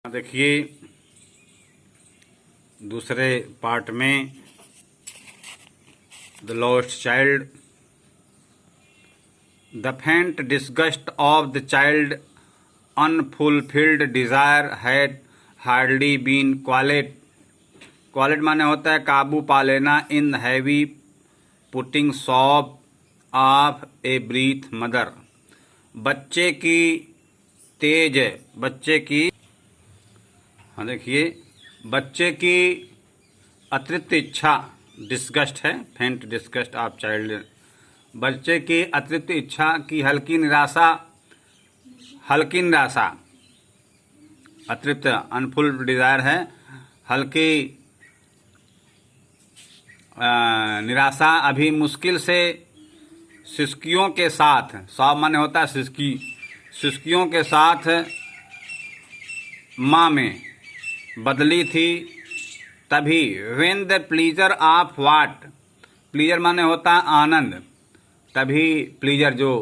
देखिए दूसरे पार्ट में the lost child, the faint disgust of the child unfulfilled desire had hardly been quelled. Quelled माने होता है काबू पा लेना। In heavy putting sob of a breath mother, बच्चे की तेज, बच्चे की, हाँ देखिए, बच्चे की अतिरिक्त इच्छा, डिस्गस्ट है, फेंट डिस्गस्ट ऑफ चाइल्ड, बच्चे की अतिरिक्त इच्छा की हल्की निराशा, हल्की निराशा, अतिरिक्त अनफुल डिजायर है, हल्की निराशा अभी मुश्किल से सिसकियों के साथ, सॉब माने होता है सिसकी, सिसकियों के साथ माँ में बदली थी। तभी when the pleasure of what, pleaser माने होता है आनंद, तभी प्लीजर जो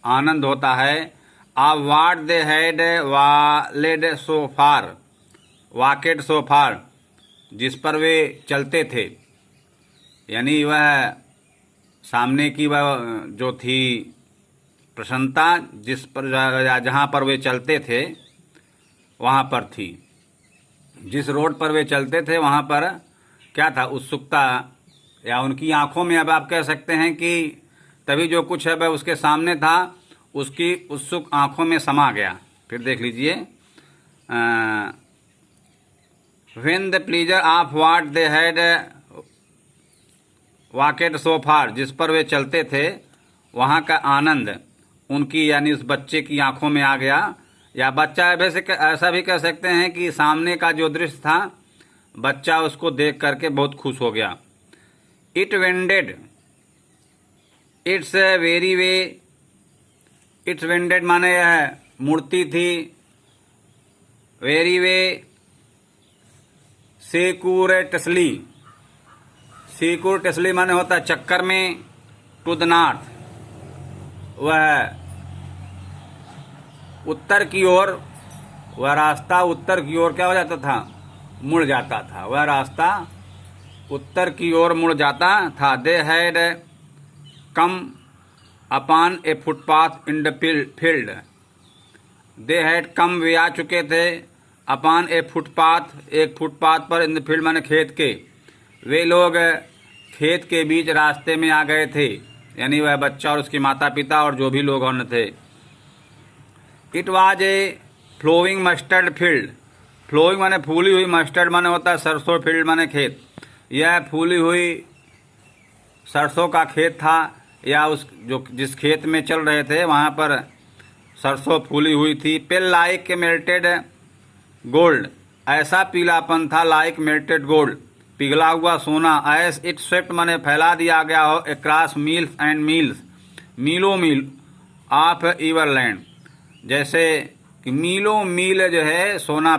आनंद होता है, of what they had वालेड so far, Waked so far, जिस पर वे चलते थे, यानी वह सामने की वह जो थी प्रसन्नता, जिस पर जहाँ पर वे चलते थे वहाँ पर थी, जिस रोड पर वे चलते थे वहाँ पर क्या था, उत्सुकता, या उनकी आंखों में, अब आप कह सकते हैं कि तभी जो कुछ है वह उसके सामने था, उसकी उत्सुक आंखों में समा गया। फिर देख लीजिए, when the pleasure of what they had walked so far, जिस पर वे चलते थे वहाँ का आनंद उनकी, यानी उस बच्चे की आंखों में आ गया। या बच्चा वैसे ऐसा भी कह सकते हैं कि सामने का जो दृश्य था, बच्चा उसको देख करके बहुत खुश हो गया। It ended it's very way, it's ended माने यह मूर्ति थी, वेरी वे सेक्यूरेटसली, सेक्यूरेटसली माने होता है चक्कर में, टू द नॉर्थ, वह उत्तर की ओर, वह रास्ता उत्तर की ओर क्या हो जाता था, मुड़ जाता था, वह रास्ता उत्तर की ओर मुड़ जाता था। They had come upon a footpath in the field, they had come, वे आ चुके थे, अपॉन ए फुटपाथ, एक फुटपाथ पर, इन द फील्ड माने खेत के, वे लोग खेत के बीच रास्ते में आ गए थे, यानी वह बच्चा और उसके माता पिता और जो भी लोग और थे। It was a flowing mustard field, flowing माने फूली हुई, मस्टर्ड माने होता है सरसों, फील्ड माने खेत, यह फूली हुई सरसों का खेत था, या उस जो जिस खेत में चल रहे थे वहाँ पर सरसों फूली हुई थी। पेल लाइक मेल्टेड गोल्ड, ऐसा पीलापन था, लाइक मेल्टेड गोल्ड, पिघला हुआ सोना, एस इट स्वेप्ट माने फैला दिया गया हो, अक्रॉस मील्स एंड मील्स, मीलों मील ऑफ ईवरलैंड, जैसे कि मीलों मील जो है सोना,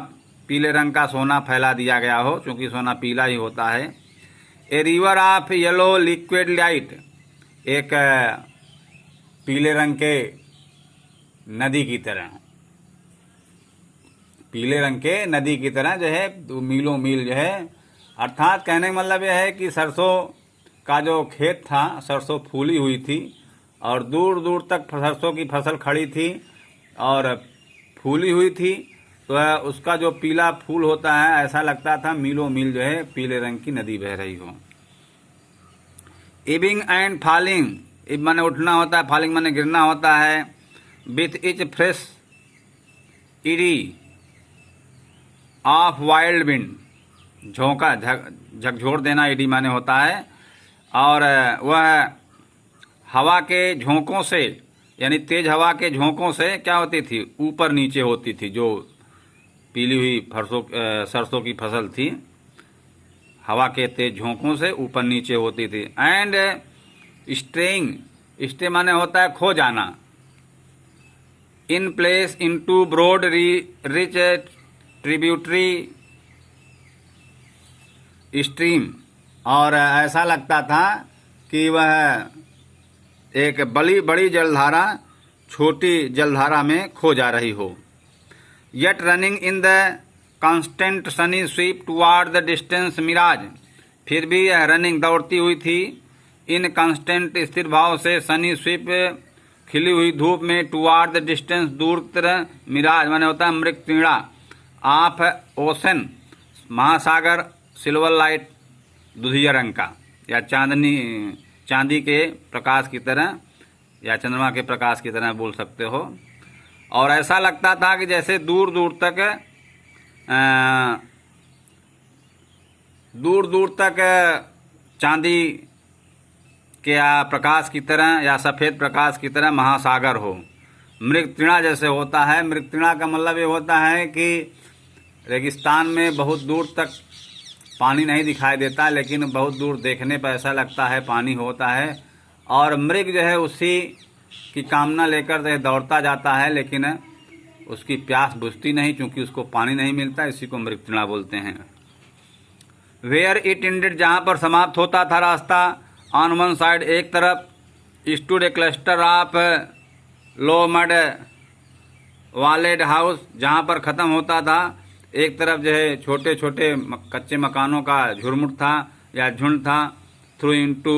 पीले रंग का सोना फैला दिया गया हो, क्योंकि सोना पीला ही होता है। A river of yellow liquid light, एक पीले रंग के नदी की तरह, पीले रंग के नदी की तरह जो है मीलों मील जो है, अर्थात कहने का मतलब यह है कि सरसों का जो खेत था, सरसों फूली हुई थी और दूर दूर तक सरसों की फसल खड़ी थी और फूली हुई थी, तो उसका जो पीला फूल होता है, ऐसा लगता था मीलों मील जो है पीले रंग की नदी बह रही हो। इबिंग एंड फॉलिंग, इब माने उठना होता है, फॉलिंग माने गिरना होता है। With each fresh ED of wild wind, झोंका, झकझोर देना, इडी माने होता है, और वह हवा के झोंकों से, यानी तेज हवा के झोंकों से क्या होती थी, ऊपर नीचे होती थी, जो पीली हुई सरसों की फसल थी, हवा के तेज झोंकों से ऊपर नीचे होती थी। एंड स्ट्रेइंग, स्टे माने होता है खो जाना, in place into broad rich tributary stream, और ऐसा लगता था कि वह एक बड़ी जलधारा छोटी जलधारा में खो जा रही हो। Yet running in the constant sunny sweep toward the distance mirage, फिर भी यह रनिंग दौड़ती हुई थी इन कांस्टेंट स्थिर भाव से सनी स्वीप खिली हुई धूप में टुवार्ड द डिस्टेंस दूर तरह मिराज माने होता है मृग तीड़ा ऑफ ओशन महासागर सिल्वर लाइट दुधिया रंग का या चांदी के प्रकाश की तरह या चंद्रमा के प्रकाश की तरह बोल सकते हो। और ऐसा लगता था कि जैसे दूर दूर तक चांदी के प्रकाश की तरह या सफ़ेद प्रकाश की तरह महासागर हो। मृगतृणा जैसे होता है, मृगतृणा का मतलब ये होता है कि रेगिस्तान में बहुत दूर तक पानी नहीं दिखाई देता, लेकिन बहुत दूर देखने पर ऐसा लगता है पानी होता है, और मृग जो है उसी की कामना लेकर दौड़ता जाता है, लेकिन उसकी प्यास बुझती नहीं क्योंकि उसको पानी नहीं मिलता, इसी को मृगतृणा बोलते हैं। वेयर इट एंडेड, जहाँ पर समाप्त होता था रास्ता, ऑन वन साइड एक तरफ, stood a cluster of low mud walled house, जहाँ पर ख़त्म होता था एक तरफ जो है छोटे छोटे कच्चे मकानों का झुरमुट था या झुंड था। Through into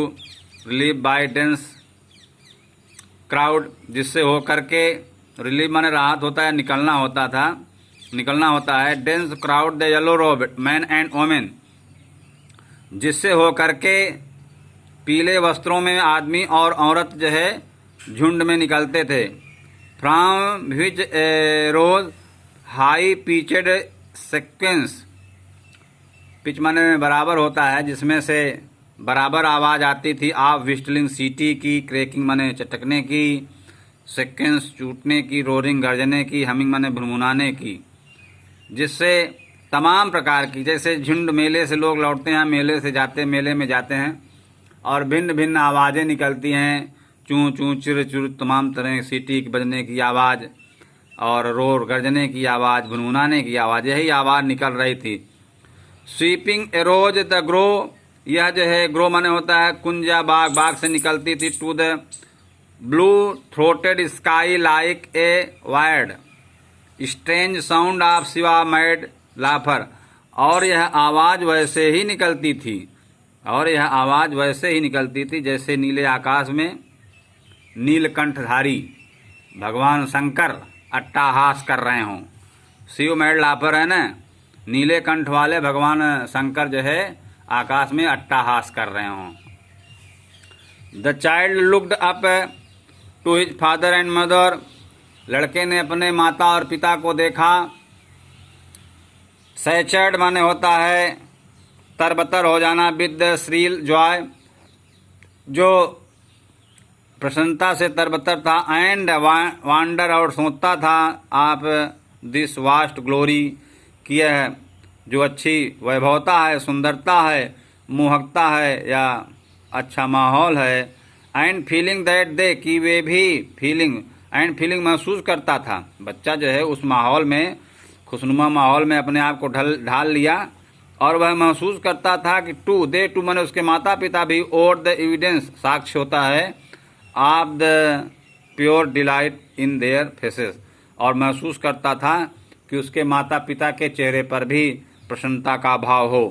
relieve by dense crowd, जिससे हो करके रिलीव माने राहत होता है, निकलना होता है। डेंस क्राउड द येलो रोब मैन एंड वोमेन, जिससे हो करके पीले वस्त्रों में आदमी और औरत जो है झुंड में निकलते थे। From which rose high pitched sequence, pitch माने बराबर होता है, जिसमें से बराबर आवाज़ आती थी। आप विस्टलिंग सीटी की, क्रैकिंग माने चटकने की, सेक्वेंस टूटने की, रोरिंग गर्जने की, हमिंग माने भुनभुनाने की, जिससे तमाम प्रकार की, जैसे झुंड मेले से लोग लौटते हैं, मेले में जाते हैं और भिन्न भिन्न आवाज़ें निकलती हैं, चूँ चूँ चिर चिर, तमाम तरह सीटी बजने की आवाज़ और रोर गर्जने की आवाज़, भुनभुनाने की आवाज़, यही आवाज़ निकल रही थी। स्वीपिंग एरोज द ग्रो, यह जो है ग्रो माने होता है कुंज या बाग से निकलती थी। To the blue throated sky like a weird strange sound of Shiva mad laughter, और यह आवाज़ वैसे ही निकलती थी जैसे नीले आकाश में नीलकंठधारी भगवान शंकर अट्टहास कर रहे हों। शिव मैड लाफर है ना, नीले कंठ वाले भगवान शंकर जो है आकाश में अट्टहास कर रहे हों। The child looked up to his father and mother, लड़के ने अपने माता और पिता को देखा। सैचर्ड माने होता है तरबतर हो जाना, विद द श्रील जॉय, जो प्रसन्नता से तरबतर था। एंड वांडर, और सोचता था आप दिस वास्ट ग्लोरी, कि यह जो अच्छी वैभवता है, सुंदरता है, मोहकता है या अच्छा माहौल है। एंड फीलिंग दैट दे, कि वे भी फीलिंग महसूस करता था। बच्चा जो है उस माहौल में, खुशनुमा माहौल में अपने आप को ढाल लिया और वह महसूस करता था कि टू माने उसके माता पिता भी, और द एविडेंस, साक्ष्य होता है, of the pure delight in their faces, और महसूस करता था कि उसके माता पिता के चेहरे पर भी प्रसन्नता का भाव हो।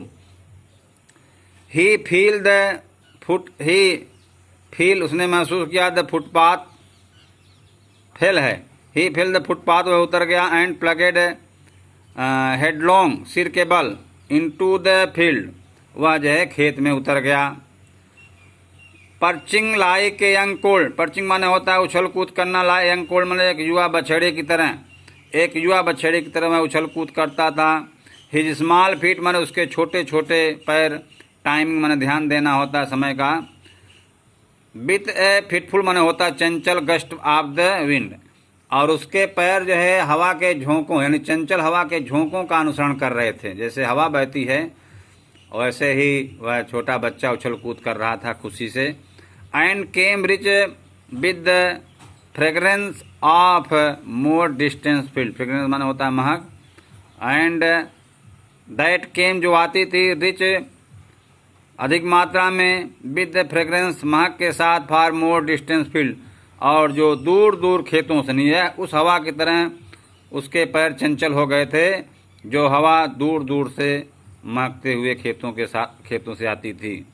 उसने महसूस किया द फुटपाथ फेल है, ही फील द फुटपाथ, वह उतर गया। एंड प्लगेड हेडलॉन्ग, सिर के बल, इनटू द फील्ड, वह जो है खेत में उतर गया। Perching like a young cold, perching माने होता है उछल कूद करना, लाइक यंग कोल्ड माने एक युवा बछड़े की तरह वह उछल कूद करता था। हिज स्मॉल फीट माने उसके छोटे छोटे पैर, टाइमिंग माने ध्यान देना होता है समय का। विथ ए फिटफुल माने होता है चंचल, गस्ट ऑफ द विंड, और उसके पैर जो है हवा के झोंकों यानी चंचल हवा के झोंकों का अनुसरण कर रहे थे। जैसे हवा बहती है वैसे ही वह छोटा बच्चा उछल कूद कर रहा था खुशी से। And came rich with the fragrance of more distance field, fragrance माने होता है महक। एंड दैट केम, जो आती थी, रिच अधिक मात्रा में, विद द फ्रेगरेंस महक के साथ, फॉर मोर डिस्टेंस फील्ड, और जो दूर दूर खेतों से नहीं है उस हवा की तरह उसके पैर चंचल हो गए थे जो हवा दूर दूर से महकते हुए खेतों से आती थी।